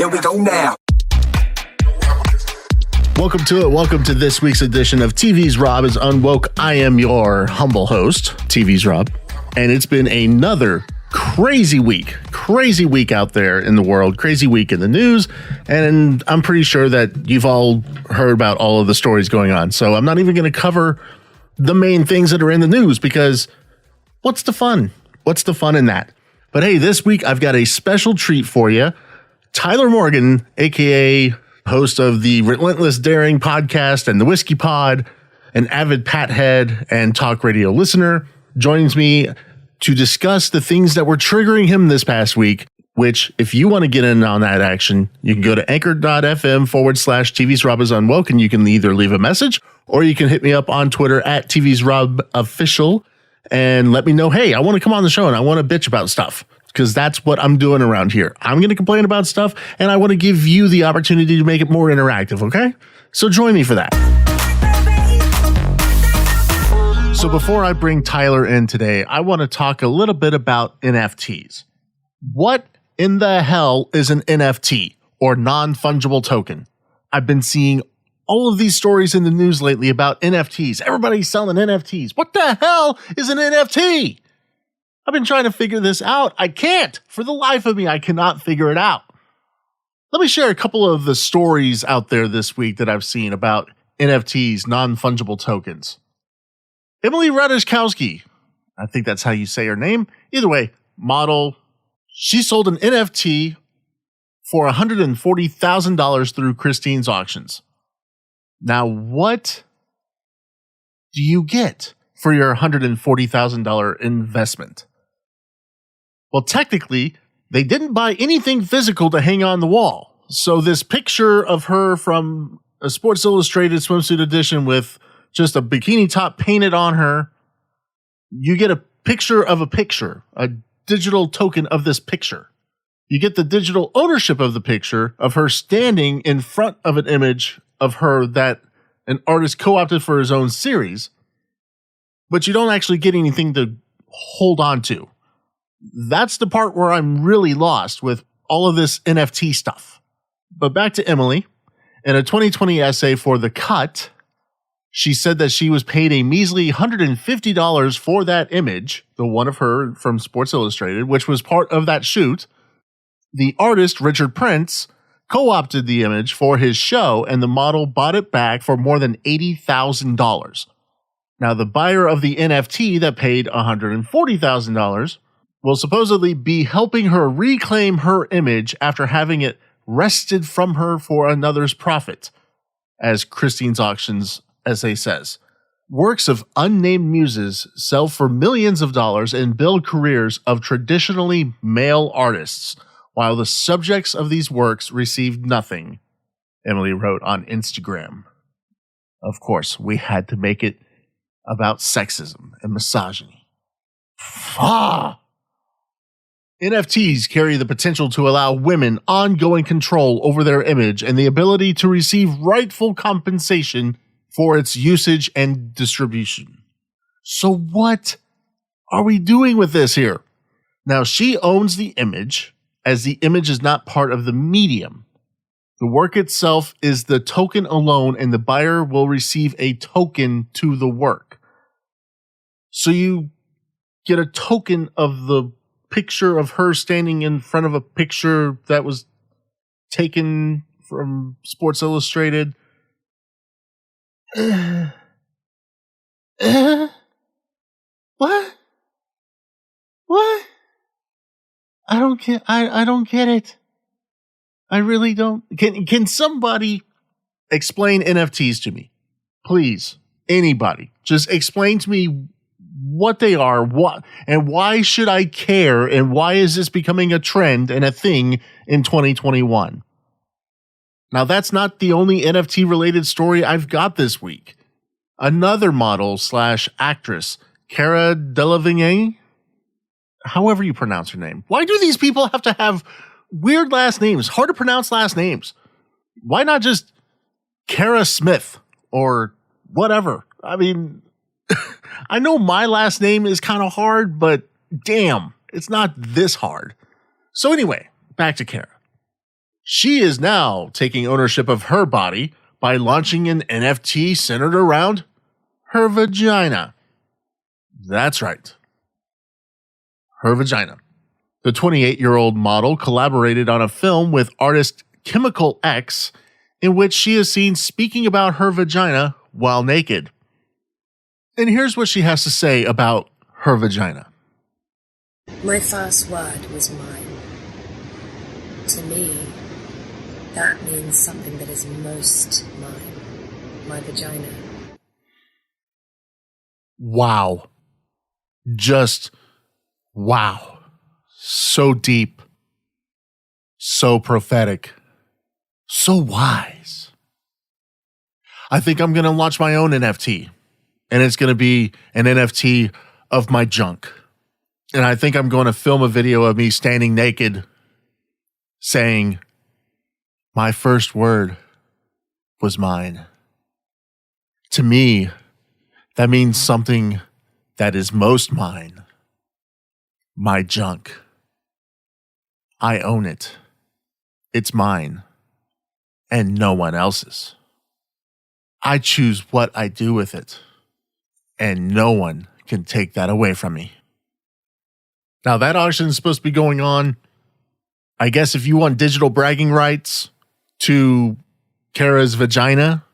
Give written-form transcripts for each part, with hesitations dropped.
Here we go now. Welcome to it. Welcome to this week's edition of TV's Rob is Unwoke. I am your humble host, TV's Rob, and it's been another crazy week out there in the world, crazy week in the news, and I'm pretty sure that you've all heard about all of the stories going on. So I'm not even going to cover the main things that are in the news because what's the fun? What's the fun in that? But hey, this week I've got a special treat for you. Tyler Morgan, aka host of the Relentless Daring podcast and the Whiskey Pod, an avid Pathead and talk radio listener, joins me to discuss the things that were triggering him this past week, which if you want to get in on that action, you can go to anchor.fm/TV's Rob is Unwoke, and you can either leave a message or you can hit me up on Twitter at TV's Rob Official and let me know, hey, I want to come on the show and I want to bitch about stuff. Because that's what I'm doing around here. I'm going to complain about stuff, and I want to give you the opportunity to make it more interactive, okay? So join me for that. So before I bring Tyler in today, I want to talk a little bit about NFTs. What in the hell is an NFT, or non-fungible token? I've been seeing all of these stories in the news lately about NFTs. Everybody's selling NFTs. What the hell is an NFT? I've been trying to figure this out. I can't. For the life of me, I cannot figure it out. Let me share a couple of the stories out there this week that I've seen about NFTs, non-fungible tokens. Emily Ratajkowski, I think that's how you say her name. Either way, model. She sold an NFT for $140,000 through Christie's auctions. Now, what do you get for your $140,000 investment? Well, technically, they didn't buy anything physical to hang on the wall. So this picture of her from a Sports Illustrated swimsuit edition with just a bikini top painted on her, you get a picture of a picture, a digital token of this picture. You get the digital ownership of the picture of her standing in front of an image of her that an artist co-opted for his own series, but you don't actually get anything to hold on to. That's the part where I'm really lost with all of this NFT stuff. But back to Emily. In a 2020 essay for The Cut, she said that she was paid a measly $150 for that image, the one of her from Sports Illustrated, which was part of that shoot. The artist, Richard Prince, co-opted the image for his show, and the model bought it back for more than $80,000. Now, the buyer of the NFT that paid $140,000 will supposedly be helping her reclaim her image after having it wrested from her for another's profit, as Christie's Auctions essay says. Works of unnamed muses sell for millions of dollars and build careers of traditionally male artists, while the subjects of these works receive nothing, Emily wrote on Instagram. Of course, we had to make it about sexism and misogyny. NFTs carry the potential to allow women ongoing control over their image and the ability to receive rightful compensation for its usage and distribution. So what are we doing with this here? Now, she owns the image, as the image is not part of the medium. The work itself is the token alone, and the buyer will receive a token to the work. So you get a token of the picture of her standing in front of a picture that was taken from Sports Illustrated. What? I don't get it. I really don't. Can somebody explain NFTs to me? Please. Anybody. Just explain to me what they are, what, and why should I care, and why is this becoming a trend and a thing in 2021? Now, that's not the only NFT-related story I've got this week. Another model / actress, Cara Delevingne, however you pronounce her name. Why do these people have to have weird last names, hard to pronounce last names? Why not just Cara Smith or whatever? I mean, I know my last name is kind of hard, but damn, it's not this hard. So anyway, back to Cara. She is now taking ownership of her body by launching an NFT centered around her vagina. That's right. Her vagina. The 28-year-old model collaborated on a film with artist Chemical X, in which she is seen speaking about her vagina while naked. And here's what she has to say about her vagina. My first word was mine. To me, that means something that is most mine. My vagina. Wow. Just wow. So deep. So prophetic. So wise. I think I'm going to launch my own NFT. And it's going to be an NFT of my junk. And I think I'm going to film a video of me standing naked saying, my first word was mine. To me, that means something that is most mine. My junk. I own it. It's mine. And no one else's. I choose what I do with it. And no one can take that away from me. Now, that auction is supposed to be going on. I guess if you want digital bragging rights to Cara's vagina,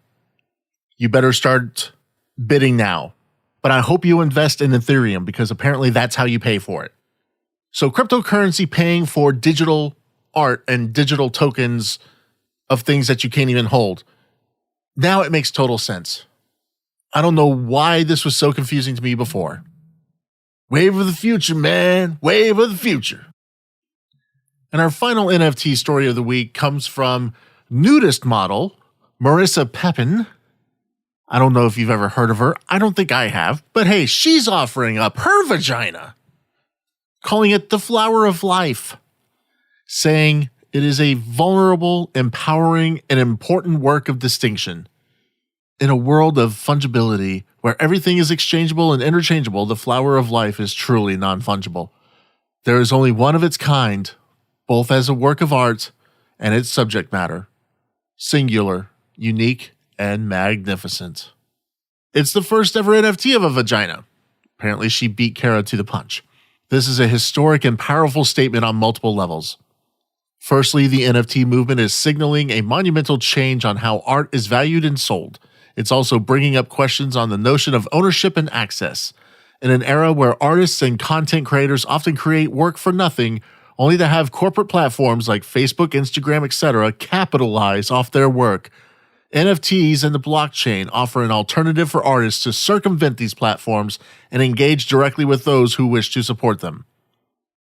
you better start bidding now. But I hope you invest in Ethereum because apparently that's how you pay for it. So cryptocurrency paying for digital art and digital tokens of things that you can't even hold. Now it makes total sense. I don't know why this was so confusing to me before. Wave of the future, man. Wave of the future. And our final NFT story of the week comes from nudist model Marisa Papen. I don't know if you've ever heard of her. I don't think I have. But hey, she's offering up her vagina, calling it the flower of life, saying it is a vulnerable, empowering, and important work of distinction. In a world of fungibility, where everything is exchangeable and interchangeable, the flower of life is truly non-fungible. There is only one of its kind, both as a work of art and its subject matter. Singular, unique, and magnificent. It's the first ever NFT of a vagina. Apparently she beat Cara to the punch. This is a historic and powerful statement on multiple levels. Firstly, the NFT movement is signaling a monumental change on how art is valued and sold. It's also bringing up questions on the notion of ownership and access. In an era where artists and content creators often create work for nothing, only to have corporate platforms like Facebook, Instagram, etc. capitalize off their work, NFTs and the blockchain offer an alternative for artists to circumvent these platforms and engage directly with those who wish to support them.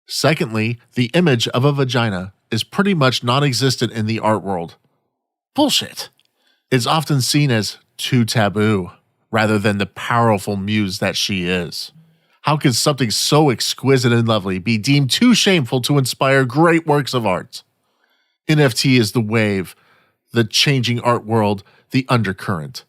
Secondly, the image of a vagina is pretty much non-existent in the art world. Bullshit. It's often seen as too taboo, rather than the powerful muse that she is. How could something so exquisite and lovely be deemed too shameful to inspire great works of art? NFT is the wave, the changing art world, the undercurrent.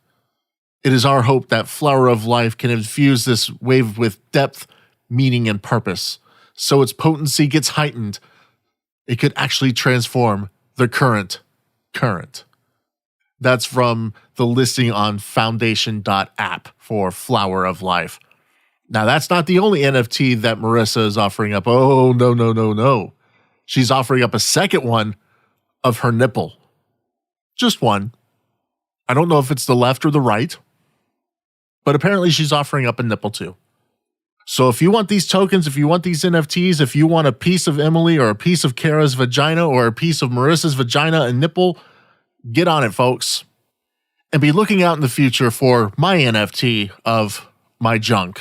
It is our hope that Flower of Life can infuse this wave with depth, meaning, and purpose, so its potency gets heightened. It could actually transform the current. That's from the listing on foundation.app for Flower of Life. Now, that's not the only NFT that Marisa is offering up. Oh, no. She's offering up a second one of her nipple. Just one. I don't know if it's the left or the right, but apparently she's offering up a nipple too. So if you want these tokens, if you want these NFTs, if you want a piece of Emily or a piece of Cara's vagina or a piece of Marisa's vagina and nipple, get on it, folks. And be looking out in the future for my NFT of my junk.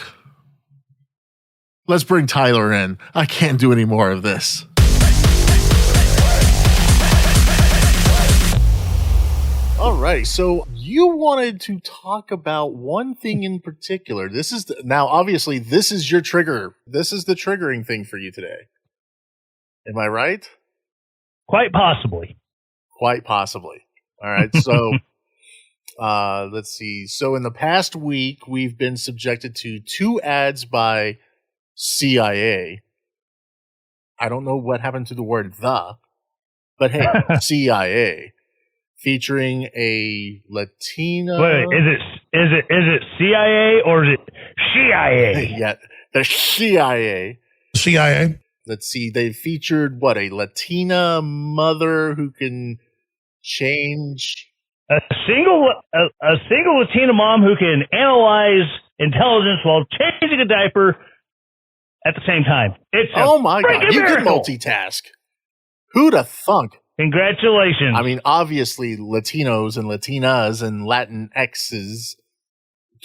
Let's bring Tyler in. I can't do any more of this. All right, so you wanted to talk about one thing in particular. Now, obviously, this is your trigger. This is the triggering thing for you today. Am I right? Quite possibly. Quite possibly. All right, so let's see. So in the past week, we've been subjected to 2 ads by CIA. I don't know what happened to the word "the," But hey, CIA featuring a Latina. Wait, is it CIA or is it CIA? Yeah, the CIA. CIA. Let's see. They featured a Latina mother who can change. A single Latina mom who can analyze intelligence while changing a diaper at the same time. It's my God, you can miracle. multitask. Who'd have thunk? Congratulations. I mean, obviously, Latinos and Latinas and Latin X's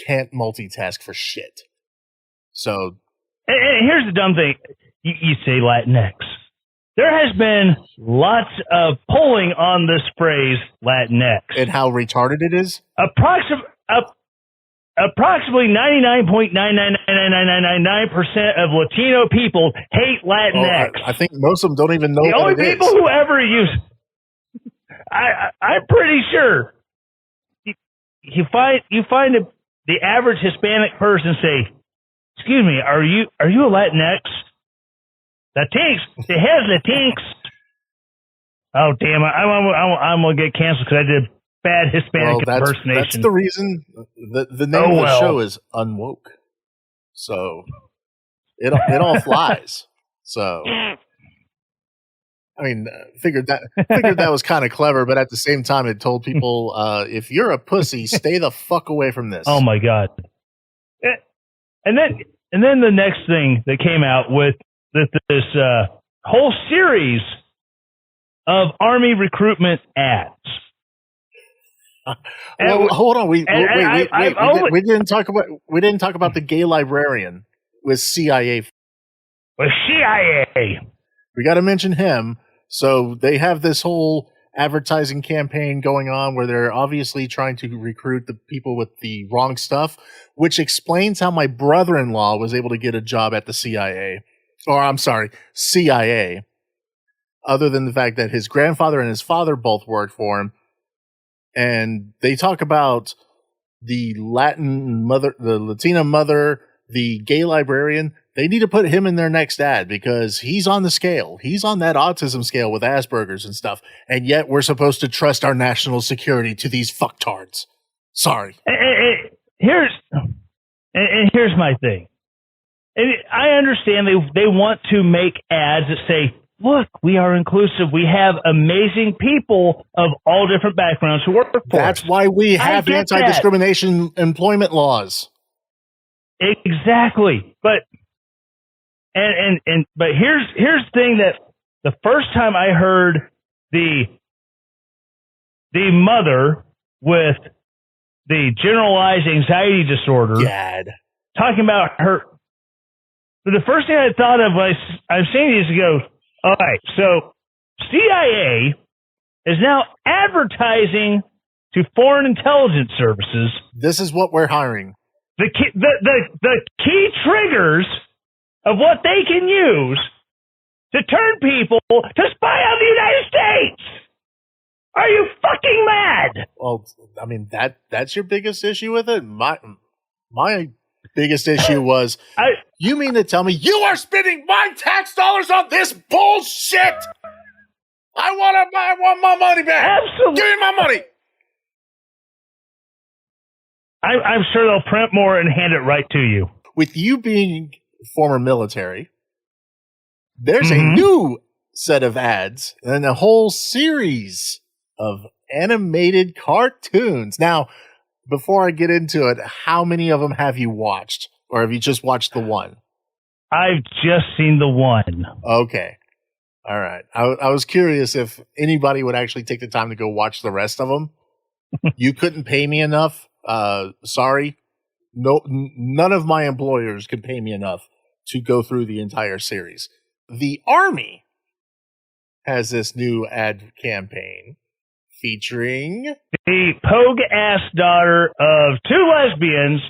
can't multitask for shit. So, and here's the dumb thing. You say Latinx. There has been lots of polling on this phrase, Latinx. And how retarded it is? Approximately 99.9999999% of Latino people hate Latinx. I think most of them don't even know the what only it people is. who ever use. I'm pretty sure. You find the average Hispanic person say, "Excuse me, are you a Latinx?" Latinx. The hell's Latinx? Oh damn! I'm gonna get canceled because I did bad Hispanic impersonation. That's the reason. The name of the show is Unwoke, so it all flies. So I mean, figured that was kind of clever, but at the same time, it told people if you're a pussy, stay the fuck away from this. Oh my God! And then the next thing that came out with this whole series of Army recruitment ads. Well, hold on. We didn't talk about the gay librarian with CIA. With CIA, we got to mention him. So they have this whole advertising campaign going on where they're obviously trying to recruit the people with the wrong stuff, which explains how my brother-in-law was able to get a job at the CIA. Or I'm sorry, CIA. Other than the fact that his grandfather and his father both worked for him. And they talk about the Latina mother, the gay librarian. They need to put him in their next ad because he's on the scale. He's on that autism scale with Asperger's and stuff. And yet we're supposed to trust our national security to these fucktards. Sorry. Here's my thing. And I understand they want to make ads that say, look, we are inclusive. We have amazing people of all different backgrounds who work for us. That's why we have anti-discrimination employment laws. Exactly. But but here's the thing that the first time I heard the mother with the generalized anxiety disorder talking about her. But the first thing I thought of was, I'm saying these to go, all right, so CIA is now advertising to foreign intelligence services. This is what we're hiring. The key triggers of what they can use to turn people to spy on the United States. Are you fucking mad? Well, I mean, that's your biggest issue with it? My biggest issue was, you mean to tell me you are spending my tax dollars on this bullshit? I want my money back. Absolutely. Give me my money. I'm sure they'll print more and hand it right to you. With you being former military, there's a new set of ads and a whole series of animated cartoons. Now, before I get into it, how many of them have you watched? Or have you just watched the one? I've just seen the one. Okay. All right. I was curious if anybody would actually take the time to go watch the rest of them. You couldn't pay me enough. Sorry. No, none of my employers could pay me enough to go through the entire series. The Army has this new ad campaign featuring the pogue-ass daughter of two lesbians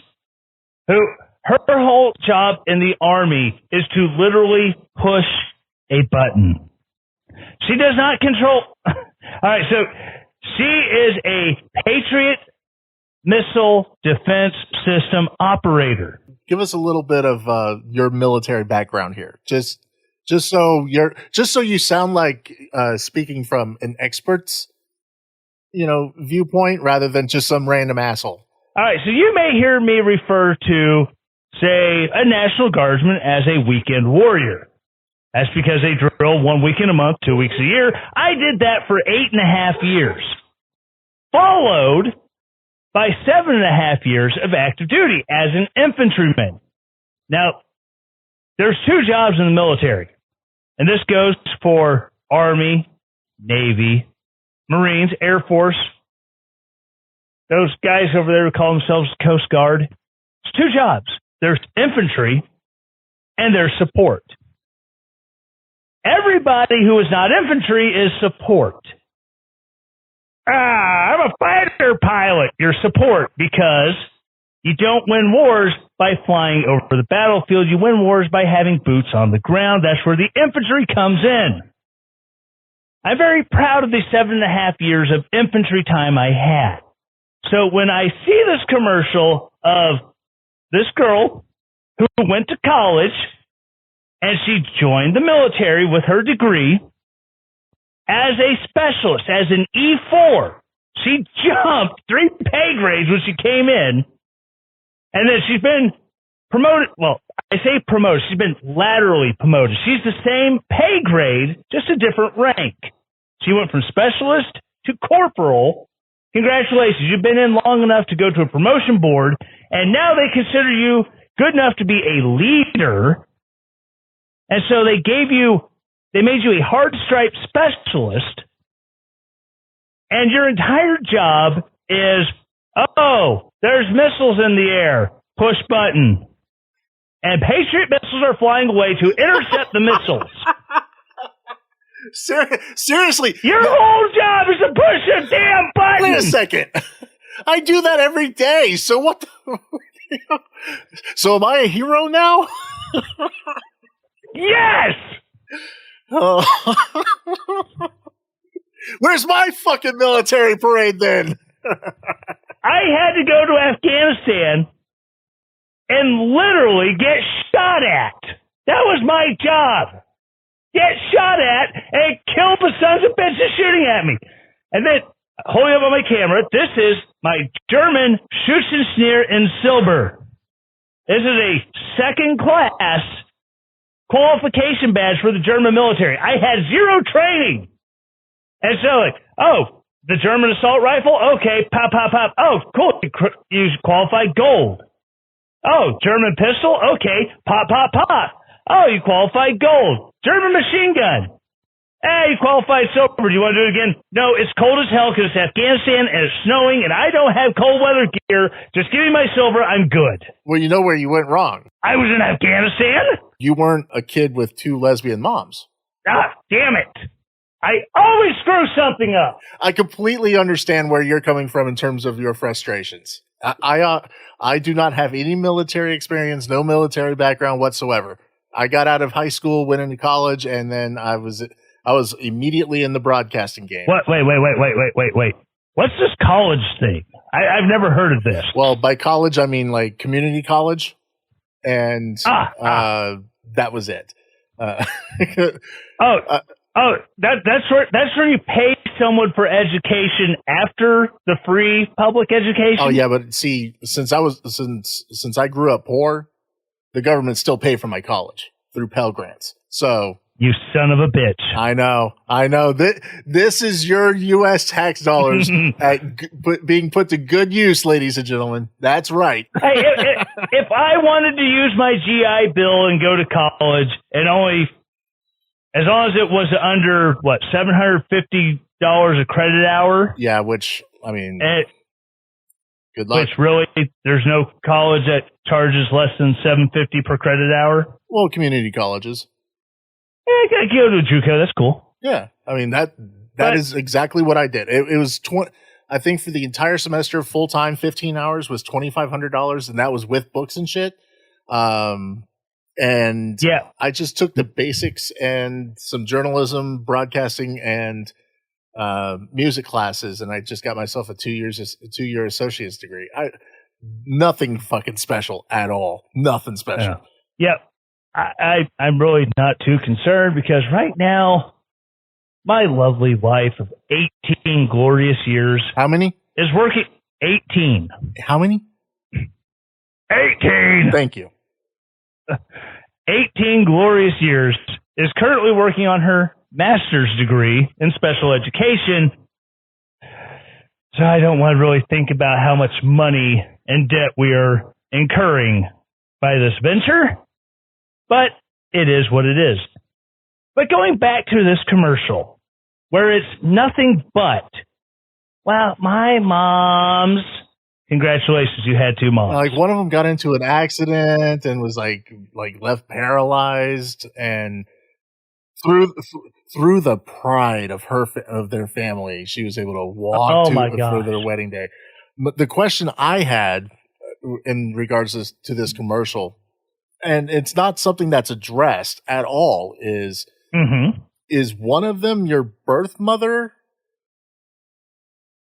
who her whole job in the Army is to literally push a button. She does not control. All right, so she is a Patriot missile defense system operator. Give us a little bit of your military background here. Just Just so you sound like speaking from an expert's, viewpoint rather than just some random asshole. All right, so you may hear me refer to, say, a National Guardsman as a weekend warrior. That's because they drill 1 weekend a month, 2 weeks a year. I did that for 8.5 years, followed by 7.5 years of active duty as an infantryman. Now, there's 2 jobs in the military, and this goes for Army, Navy, Marines, Air Force, those guys over there who call themselves Coast Guard. It's 2 jobs. There's infantry and there's support. Everybody who is not infantry is support. I'm a fighter pilot. You're support because you don't win wars by flying over the battlefield. You win wars by having boots on the ground. That's where the infantry comes in. I'm very proud of the 7.5 years of infantry time I had. So when I see this commercial of this girl who went to college and she joined the military with her degree as a specialist, as an E4, she jumped 3 pay grades when she came in, and then she's been promoted. Well, I say promoted. She's been laterally promoted. She's the same pay grade, just a different rank. She went from specialist to corporal. Congratulations. You've been in long enough to go to a promotion board, and now they consider you good enough to be a leader. And so they made you a hard stripe specialist, and your entire job is, there's missiles in the air. Push button. And Patriot missiles are flying away to intercept the missiles. Seriously. Your whole job is to push a damn button. Wait a second. I do that every day. So what the... So am I a hero now? Yes! Oh. Where's my fucking military parade then? I had to go to Afghanistan and literally get shot at. That was my job. Get shot at and kill the sons of bitches shooting at me. And then, holding up on my camera, this is my German Schützenschnur in silver. This is a second class qualification badge for the German military. I had 0 training. And so the German assault rifle? Okay, pop, pop, pop. Oh, cool. You qualified gold. Oh, German pistol? Okay, pop, pop, pop. Oh, you qualified gold. German machine gun. Hey, you qualified silver. Do you want to do it again? No, it's cold as hell because it's Afghanistan and it's snowing and I don't have cold weather gear. Just give me my silver. I'm good. Well, you know where you went wrong. I was in Afghanistan. You weren't a kid with 2 lesbian moms. Ah, damn it. I always screw something up. I completely understand where you're coming from in terms of your frustrations. I do not have any military experience, no military background whatsoever. I got out of high school, went into college, and then I was immediately in the broadcasting game. What? Wait. What's this college thing? I've never heard of this. Well, by college, I mean like community college. And that was it. That's where you pay someone for education after the free public education. Oh yeah, but see, since I grew up poor, the government still paid for my college through Pell Grants. So you son of a bitch! I know. This is your U.S. tax dollars being put to good use, ladies and gentlemen. That's right. Hey, if I wanted to use my GI Bill and go to college, and only as long as it was under $750 a credit hour. Yeah, which I mean, good luck. Which really, there's no college that charges less than $750 per credit hour. Well, community colleges. I gotta go to a JUCO. That's cool. Yeah, I mean that is exactly what I did. It was I think for the entire semester, full time, 15 hours was $2,500, and that was with books and shit. And yeah, I just took the basics and some journalism, broadcasting, and music classes, and I just got myself a 2-year associate's degree. Nothing fucking special at all. Nothing special. Yeah. I'm really not too concerned because right now, my lovely wife of 18 glorious years. How many? Is working 18. How many? 18. Thank you. 18 glorious years, is currently working on her master's degree in special education. So I don't want to really think about how much money and debt we are incurring by this venture, but it is what it is. But going back to this commercial, where it's nothing but, well, my mom's, congratulations, you had two moms. Like one of them got into an accident and was like left paralyzed, and through the pride of their family, she was able to walk for their wedding day. But the question I had in regards to this commercial, and it's not something that's addressed at all, is one of them your birth mother?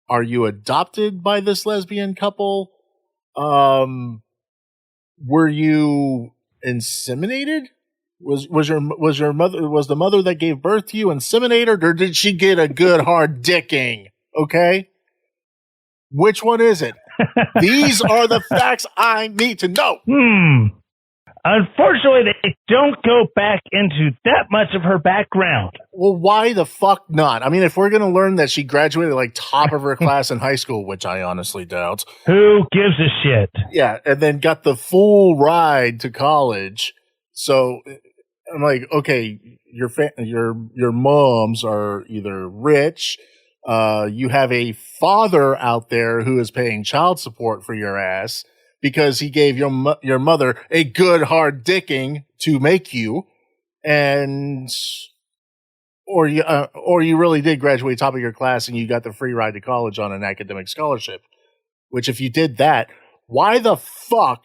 Are you adopted by this lesbian couple? Were you inseminated? Was the mother that gave birth to you inseminated, or did she get a good hard dicking? Okay, which one is it? These are the facts I need to know. Unfortunately, they don't go back into that much of her background. Well, why the fuck not? I mean, if we're going to learn that she graduated like top of her class in high school, which I honestly doubt. Who gives a shit? Yeah, and then got the full ride to college. So I'm like, okay, your moms are either rich, you have a father out there who is paying child support for your ass, because he gave your mother a good hard dicking to make you, or you really did graduate top of your class and you got the free ride to college on an academic scholarship. Which, if you did that, why the fuck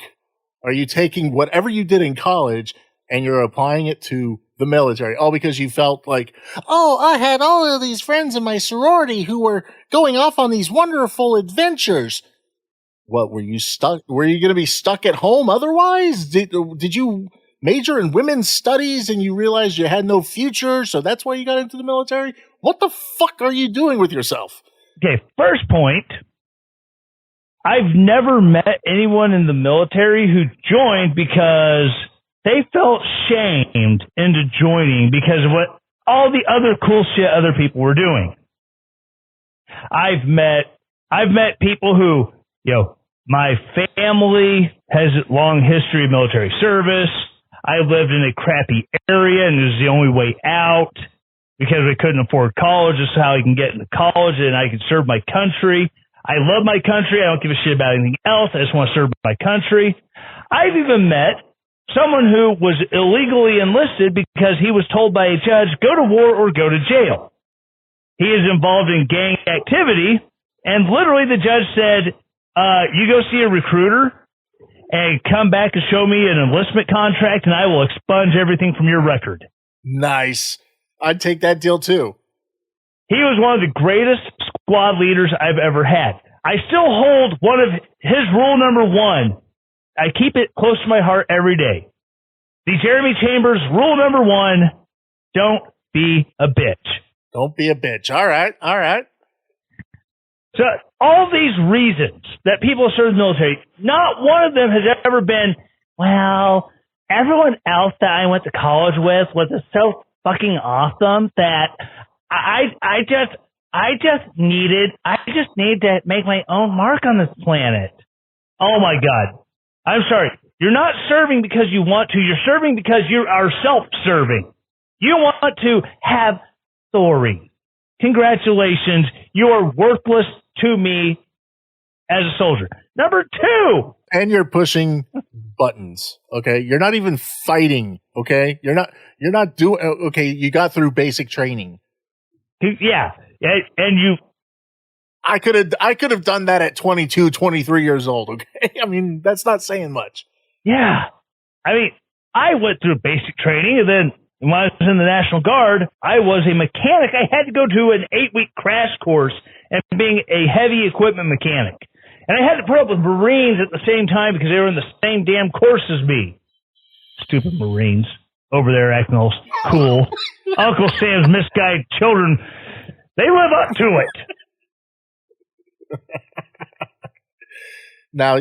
are you taking whatever you did in college and you're applying it to the military? All because you felt like, oh, I had all of these friends in my sorority who were going off on these wonderful adventures. What, were you stuck? Were you going to be stuck at home otherwise? Did you major in women's studies and you realized you had no future, so that's why you got into the military? What the fuck are you doing with yourself? Okay, first point, I've never met anyone in the military who joined because they felt shamed into joining because of what all the other cool shit other people were doing. I've met people who, my family has a long history of military service. I lived in a crappy area and it was the only way out because we couldn't afford college. This is how I can get into college and I can serve my country. I love my country. I don't give a shit about anything else. I just want to serve my country. I've even met someone who was illegally enlisted because he was told by a judge, go to war or go to jail. He is involved in gang activity, and literally the judge said, you go see a recruiter and come back and show me an enlistment contract and I will expunge everything from your record. Nice. I'd take that deal too. He was one of the greatest squad leaders I've ever had. I still hold one of his rule number one. I keep it close to my heart every day. The Jeremy Chambers rule number one, don't be a bitch. Don't be a bitch. All right. So all these reasons that people serve the military, not one of them has ever been, well, everyone else that I went to college with was so fucking awesome that I just needed to make my own mark on this planet. Oh my God. I'm sorry. You're not serving because you want to. You're serving because you are self-serving. You want to have stories. Congratulations. You are worthless to me as a soldier. Number two. And you're pushing buttons. Okay. You're not even fighting. Okay. You're not doing, okay. You got through basic training. Yeah. And I could have done that at 22, 23 years old. Okay. I mean, that's not saying much. Yeah. I mean, I went through basic training, and then when I was in the National Guard, I was a mechanic. I had to go to an 8-week crash course and being a heavy equipment mechanic. And I had to put up with Marines at the same time because they were in the same damn course as me. stupid Marines over there acting all cool. Uncle Sam's misguided children, they live up to it. Now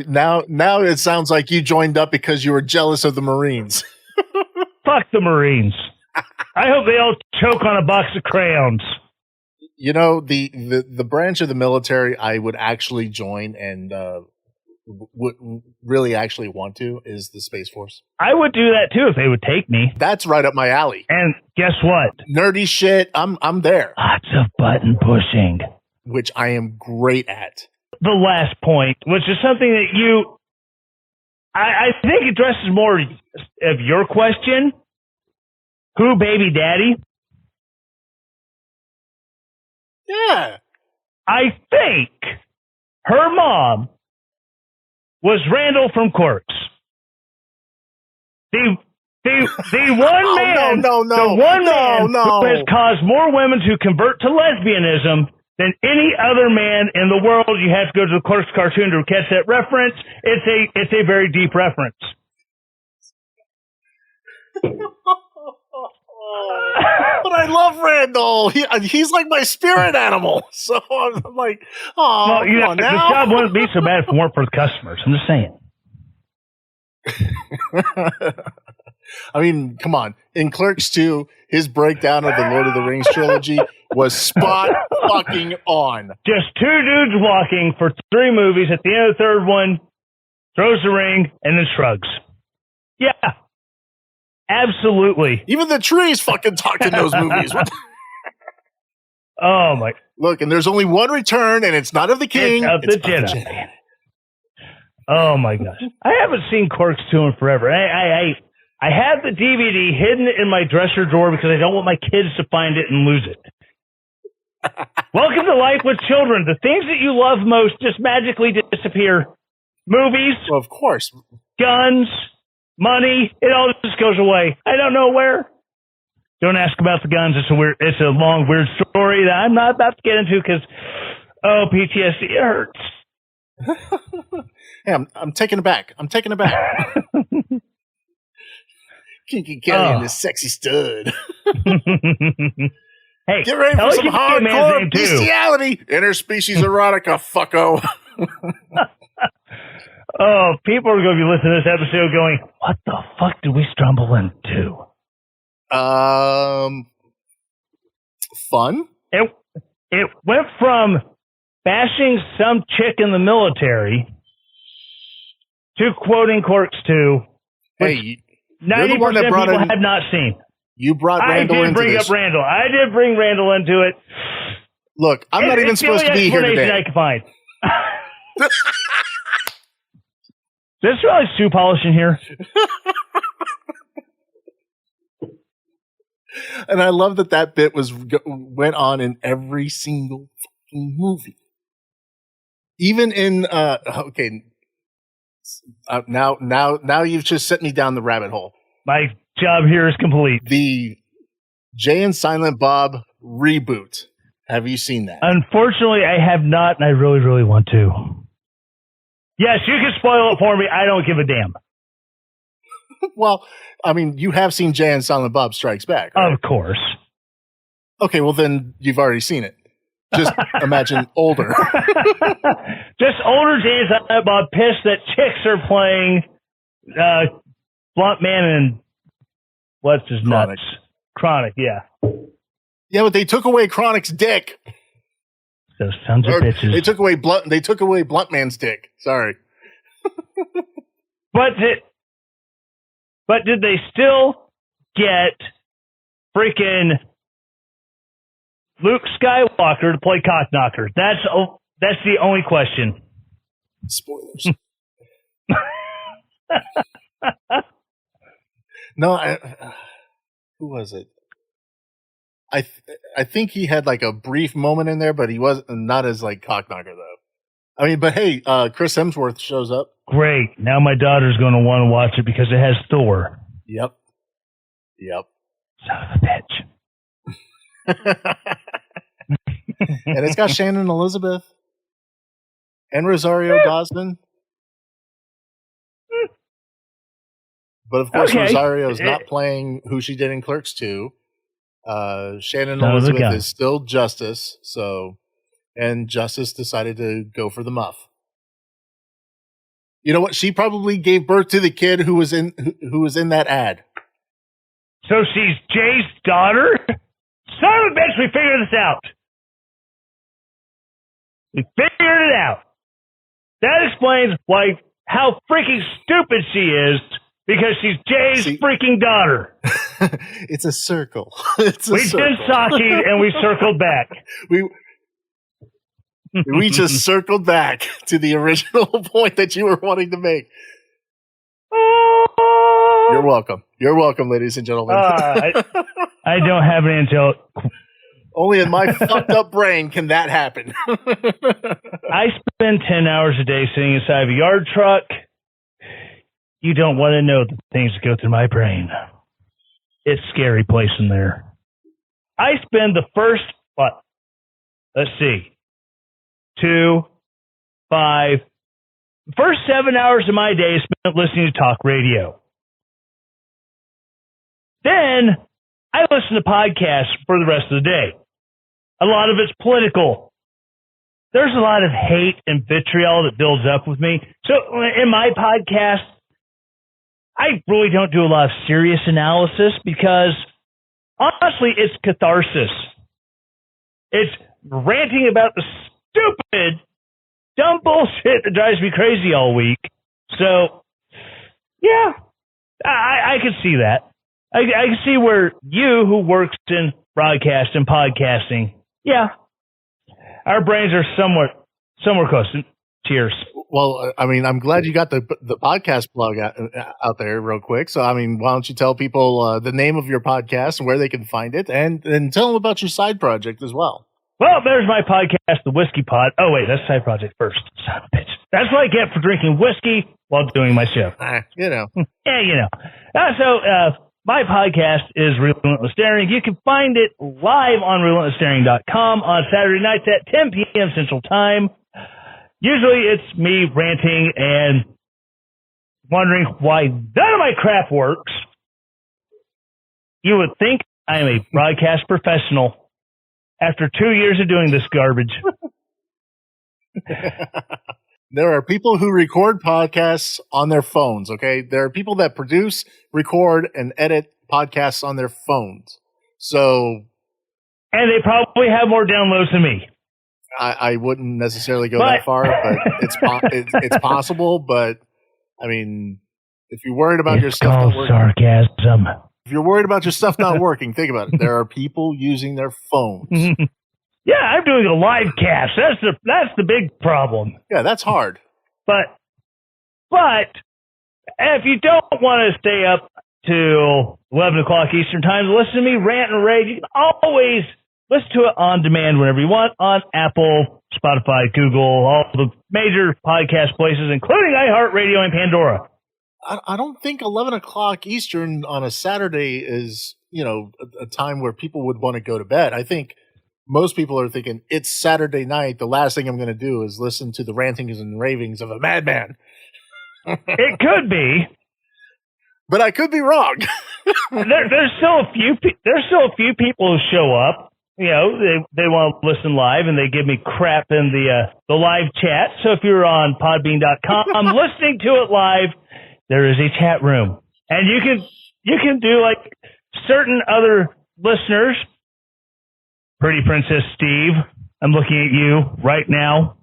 it sounds like you joined up because you were jealous of the Marines. Fuck the Marines. I hope they all choke on a box of crayons. You know, the branch of the military I would actually join and would really actually want to is the Space Force. I would do that too if they would take me. That's right up my alley. And guess what? Nerdy shit, I'm there. Lots of button pushing. Which I am great at. The last point, which is something that I think addresses more of your question. Who baby daddy? Yeah. I think her mom was Randall from Quirks. The one man, who has caused more women to convert to lesbianism than any other man in the world. You have to go to the Quirks cartoon to catch that reference. It's a very deep reference. But I love Randall. He's like my spirit animal. So I'm like, oh, well, the job wouldn't be so bad if it weren't for the customers. I'm just saying. I mean, come on. In Clerks 2, his breakdown of the Lord of the Rings trilogy was spot fucking on. Just two dudes walking for 3 movies. At the end of the third one, throws the ring and then shrugs. Yeah. Absolutely. Even the trees fucking talked in those movies. Oh my! Look, and there's only one return, and it's not of the king, it's of the Jedi. Oh my gosh! I haven't seen Quirks 2 in forever. I have the DVD hidden in my dresser drawer because I don't want my kids to find it and lose it. Welcome to Life with Children. The things that you love most just magically disappear. Movies, well, of course, guns. Money, it all just goes away. I don't know where. Don't ask about the guns. It's a long, weird story that I'm not about to get into because, PTSD, it hurts. Hey, I'm taking it back. Kinky Kelly and this sexy stud. Hey, get ready for some hardcore bestiality. Interspecies erotica, fucko. Oh, people are going to be listening to this episode going, what the fuck did we stumble into? Fun? It went from bashing some chick in the military to quoting Quirks 2, which 90% of people have not seen. You brought Randall into this. I did bring Randall into it. Look, I'm not even supposed to be here today. I can find. Is this really shoe polishing here? And I love that bit went on in every single fucking movie. Even in now you've just set me down the rabbit hole. My job here is complete. The Jay and Silent Bob reboot. Have you seen that? Unfortunately, I have not, and I really, really want to. Yes, you can spoil it for me. I don't give a damn. Well, I mean, you have seen Jay and Silent Bob Strikes Back, right? Of course. Okay, well then you've already seen it. Just imagine older. Just older Jay and Silent Bob pissed that chicks are playing Blunt Man and what's his nuts? Chronic, yeah. Yeah, but they took away Chronic's dick. Those sons of bitches. They took away Blunt Man's dick. Sorry. But did they still get freaking Luke Skywalker to play Cockknocker? That's the only question. Spoilers. No, who was it? I think he had like a brief moment in there, but he was not as like Cockknocker though. I mean, but hey, Chris Hemsworth shows up. Great. Now my daughter's going to want to watch it because it has Thor. Yep. Son of a bitch. And it's got Shannon Elizabeth and Rosario Dawson. But of course, Okay. Rosario is not playing who she did in Clerks 2. Shannon Okay. Elizabeth did in Clerks 2. Shannon Son of a Elizabeth gun. is still Justice, and Justice decided to go for the muff. You know what? She probably gave birth to the kid who was in that ad. So she's Jay's daughter? Son of a bitch, we figured this out. We figured it out. That explains how freaking stupid she is, because she's Jay's freaking daughter. It's a circle. We did sake and we circled back. We just circled back to the original point that you were wanting to make. You're welcome. You're welcome, ladies and gentlemen. I don't have an angelic. Only in my fucked up brain can that happen. I spend 10 hours a day sitting inside of a yard truck. You don't want to know the things that go through my brain. It's a scary place in there. I spend the first, let's see, 2, 5, first 7 hours of my day is spent listening to talk radio. Then I listen to podcasts for the rest of the day. A lot of it's political. There's a lot of hate and vitriol that builds up with me. So in my podcast, I really don't do a lot of serious analysis because, honestly, it's catharsis. It's ranting about the stupid, dumb bullshit that drives me crazy all week. So, yeah, I can see that. I can see where you, who works in broadcast and podcasting, yeah, our brains are somewhere close. Cheers. Well, I mean, I'm glad you got the podcast plug out there real quick. So, I mean, why don't you tell people the name of your podcast and where they can find it, and tell them about your side project as well. Well, there's my podcast, The Whiskey Pod. Oh, wait, that's side project first. Son of a bitch. That's what I get for drinking whiskey while doing my show. You know. Yeah, you know. My podcast is Relentless Daring. You can find it live on relentlessdaring.com on Saturday nights at 10 p.m. Central Time. Usually it's me ranting and wondering why none of my crap works. You would think I am a broadcast professional after 2 years of doing this garbage. There are people who record podcasts on their phones, okay? There are people that produce, record, and edit podcasts on their phones. So... And they probably have more downloads than me. I wouldn't necessarily go that far, but it's possible. But, I mean, if you're worried about your stuff not working... sarcasm. If you're worried about your stuff not working, think about it. There are people using their phones. Yeah, I'm doing a live cast. That's the big problem. Yeah, that's hard. But if you don't want to stay up till 11 o'clock Eastern time to listen to me rant and rage, you can always listen to it on demand whenever you want on Apple, Spotify, Google, all the major podcast places, including iHeartRadio and Pandora. I don't think 11 o'clock Eastern on a Saturday is, a time where people would want to go to bed. I think most people are thinking, it's Saturday night. The last thing I'm going to do is listen to the rantings and ravings of a madman. It could be. But I could be wrong. There's still a few people who show up. They want to listen live, and they give me crap in the live chat. So if you're on podbean.com listening to it live, there is a chat room. And you can do like certain other listeners. Pretty Princess Steve, I'm looking at you right now.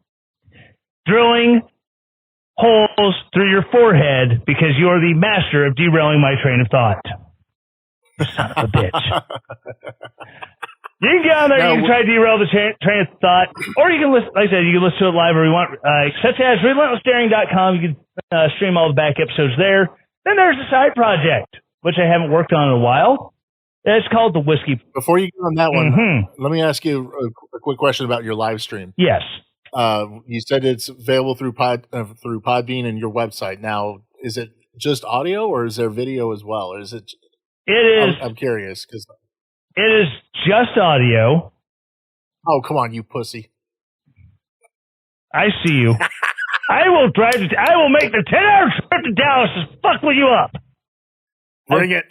Drilling holes through your forehead because you are the master of derailing my train of thought. Son of a bitch. You can get on there, you can try to derail the train of thought, or you can listen, like I said, you can listen to it live or you want, such as relentlessdaring.com. You can stream all the back episodes there. Then there's the side project, which I haven't worked on in a while. It's called The Whiskey. Before you go on that one, let me ask you a quick question about your live stream. Yes. You said it's available through Podbean and your website. Now, is it just audio or is there video as well? Or is it? It is. I'm curious because it is just audio. Oh, come on, you pussy! I see you. I will make the 10-hour trip to Dallas to fuck with you up. Bring it.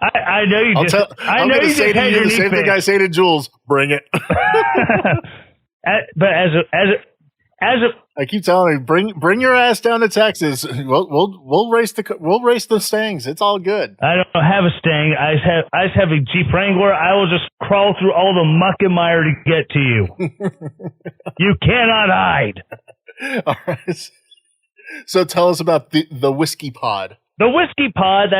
I know you just. I know you just say to had you your the knee same thing I fixed. say to Jules. Bring it. But as a I keep telling him, bring your ass down to Texas. We'll race the Stangs. It's all good. I don't have a Stang. I just have a Jeep Wrangler. I will just crawl through all the muck and mire to get to you. You cannot hide. All right. So tell us about the whiskey pod. The whiskey pod.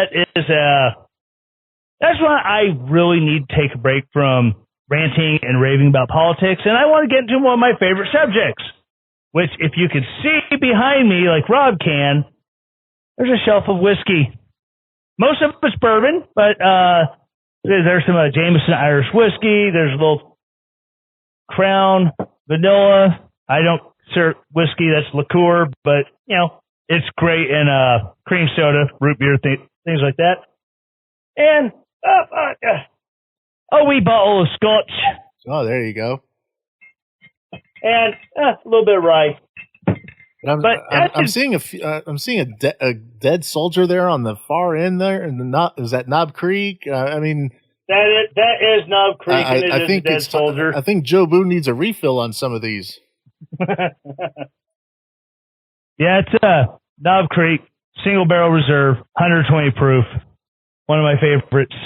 That's why I really need to take a break from ranting and raving about politics, and I want to get into one of my favorite subjects, which, if you could see behind me like Rob can, there's a shelf of whiskey. Most of it's bourbon, but there's some Jameson Irish whiskey. There's a little Crown Vanilla. I don't serve whiskey, that's liqueur, but, it's great in cream soda, root beer, things like that. And a wee bottle of scotch. Oh, there you go. And a little bit of rye. I'm seeing a dead soldier there on the far end there, and is that Knob Creek? That is Knob Creek. I think dead soldier. I think Joe Boo needs a refill on some of these. Yeah, it's Knob Creek Single Barrel Reserve, 120 proof. One of my favorites.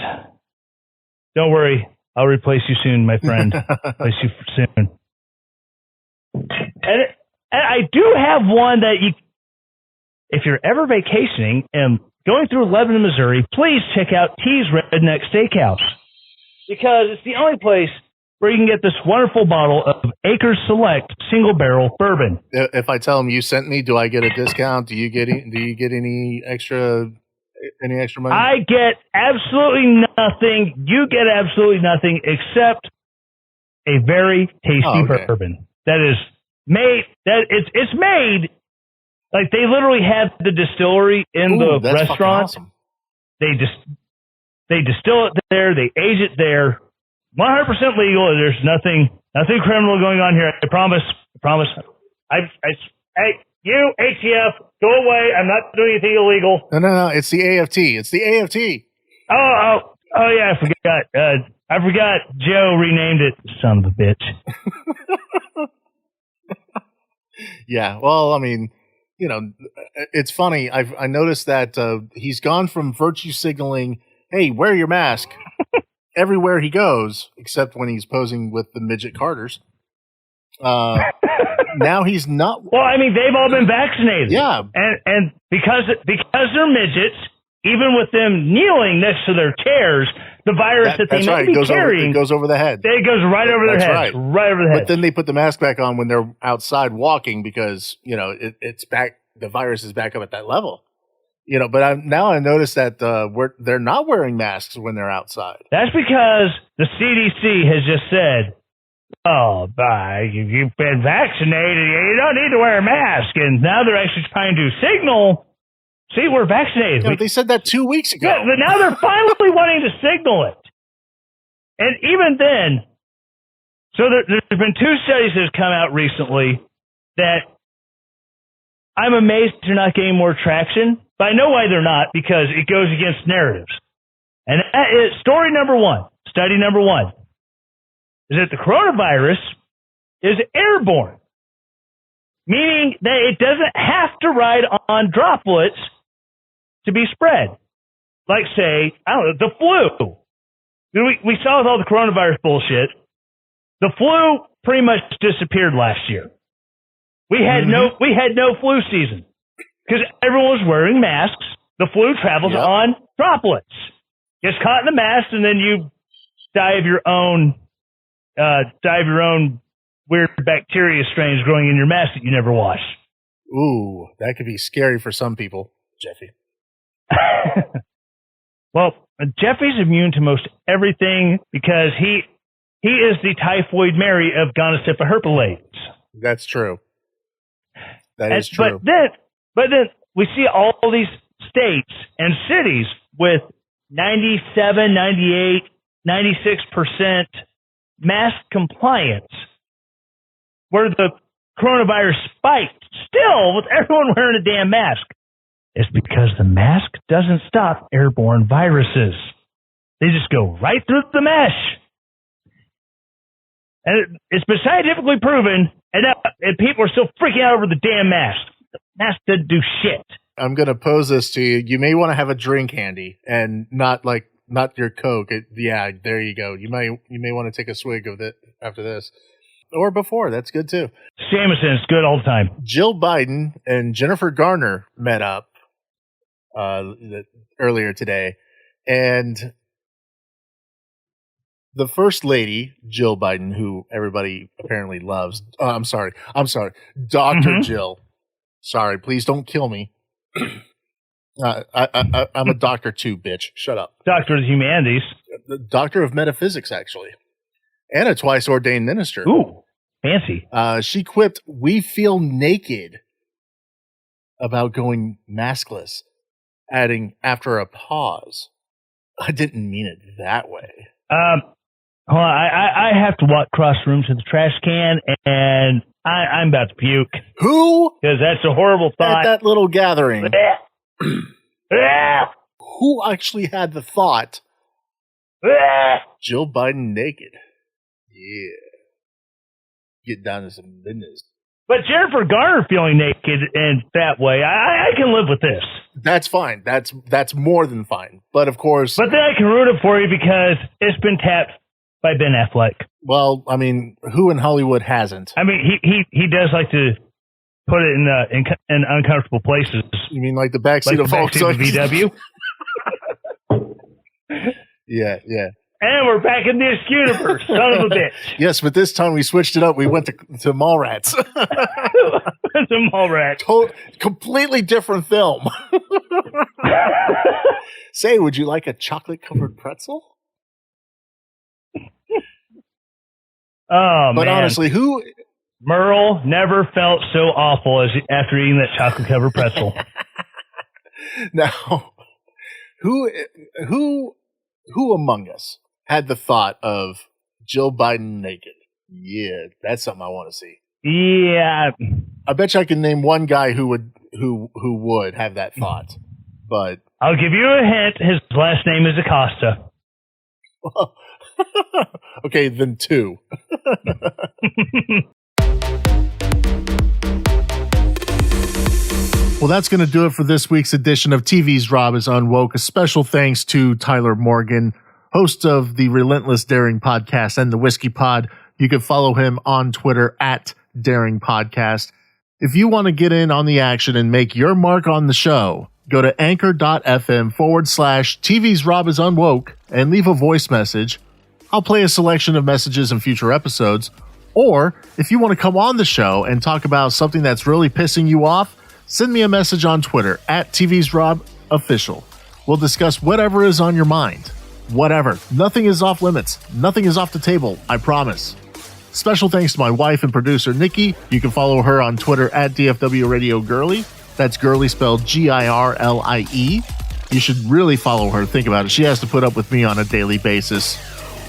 Don't worry, I'll replace you soon, my friend. Replace you soon. And I do have one that if you're ever vacationing and going through Lebanon, Missouri, please check out T's Redneck Steakhouse, because it's the only place where you can get this wonderful bottle of Acres Select Single Barrel Bourbon. If I tell them you sent me, do I get a discount? Do you get any extra money? I get absolutely nothing. You get absolutely nothing except a very tasty bourbon that is made. It's made like they literally have the distillery in the restaurant. Awesome. They distill it there. They age it there. 100% legal. There's nothing criminal going on here. I promise. Hey, you ATF, go away. I'm not doing anything illegal. No. It's the AFT. Oh yeah, I forgot. Joe renamed it. Son of a bitch. Yeah. Well, I mean, it's funny. I noticed that he's gone from virtue signaling, "Hey, wear your mask," everywhere he goes, except when he's posing with the midget Carters. Now he's not. Well, I mean, they've all been vaccinated. Yeah, and because they're midgets, even with them kneeling next to their chairs, the virus that they may be carrying goes over the head. It goes right over their head. Right over the head. But then they put the mask back on when they're outside walking because it's back. The virus is back up at that level. But I noticed that they're not wearing masks when they're outside. That's because the CDC has just said, "Oh, you've been vaccinated. You don't need to wear a mask." And now they're actually trying to signal, "See, we're vaccinated." They said that 2 weeks ago. Yeah, but now they're finally wanting to signal it. And even then, so there's been two studies that have come out recently that I'm amazed they're not getting more traction. But I know why they're not, because it goes against narratives. And that is study number one, is that the coronavirus is airborne, meaning that it doesn't have to ride on droplets to be spread. Like, say, I don't know, the flu. We saw with all the coronavirus bullshit, the flu pretty much disappeared last year. We had no flu season because everyone was wearing masks. The flu travels on droplets. Gets caught in the mask, and then you die of your own weird bacteria strains growing in your mask that you never wash. Ooh, that could be scary for some people, Jeffy. Well, Jeffy's immune to most everything because he is the typhoid Mary of Gonosypha herpes. That's true. That is true. But then we see all these states and cities with 97, 98, 96% mask compliance, where the coronavirus spiked still with everyone wearing a damn mask. It's because the mask doesn't stop airborne viruses. They just go right through the mesh. And it's been scientifically proven, and people are still freaking out over the damn mask. The mask doesn't do shit. I'm going to pose this to you. You may want to have a drink handy and not your Coke. Yeah, there you go. You may want to take a swig of it after this. Or before. That's good too. Jameson's good all the time. Jill Biden and Jennifer Garner met up earlier today. And the first lady, Jill Biden, who everybody apparently loves. I'm sorry. Dr. Jill. Sorry, please don't kill me. I'm a doctor too, bitch. Shut up. Doctor of the Humanities. The doctor of metaphysics, actually. And a twice ordained minister. Ooh, fancy. She quipped, "We feel naked," about going maskless, adding after a pause, "I didn't mean it that way." Hold on, I have to walk across the room to the trash can, and I'm about to puke. Who? Because that's a horrible thought. At that little gathering. Who actually had the thought? Jill Biden naked. Yeah. Get down to some business. But Jennifer Garner feeling naked and that way, I can live with this. That's fine. That's more than fine. But of course. But then I can ruin it for you because it's been tapped by Ben Affleck. Well, I mean, who in Hollywood hasn't? I mean, he does like to put it in uncomfortable places. You mean like the backseat of VW? Yeah. And we're back in this universe, son of a bitch. Yes, but this time we switched it up. We went to Mallrats. To Mallrats. Completely different film. Say, would you like a chocolate-covered pretzel? Oh, but man. Honestly, who... Merle never felt so awful as after eating that chocolate-covered pretzel. Now, who among us had the thought of Jill Biden naked? Yeah, that's something I want to see. Yeah, I bet you I can name one guy who would have that thought. But I'll give you a hint. His last name is Acosta. Okay, then two. Well, that's going to do it for this week's edition of TV's Rob is Unwoke. A special thanks to Tyler Morgan, host of the Relentless Daring podcast and the Whiskey Pod. You can follow him on Twitter at Daring Podcast. If you want to get in on the action and make your mark on the show, go to anchor.fm/TV's Rob is Unwoke and leave a voice message. I'll play a selection of messages in future episodes. Or if you want to come on the show and talk about something that's really pissing you off, send me a message on Twitter at TV's Rob Official. We'll discuss whatever is on your mind. Whatever. Nothing is off limits. Nothing is off the table. I promise. Special thanks to my wife and producer, Nikki. You can follow her on Twitter at DFW Radio Girly. That's girly spelled Girlie. You should really follow her. Think about it. She has to put up with me on a daily basis.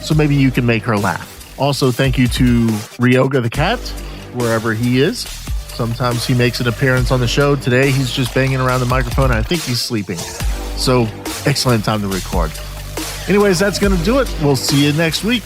So maybe you can make her laugh. Also, thank you to Ryoga the cat, wherever he is. Sometimes he makes an appearance on the show. Today, he's just banging around the microphone, and I think he's sleeping. So, excellent time to record. Anyways, that's going to do it. We'll see you next week.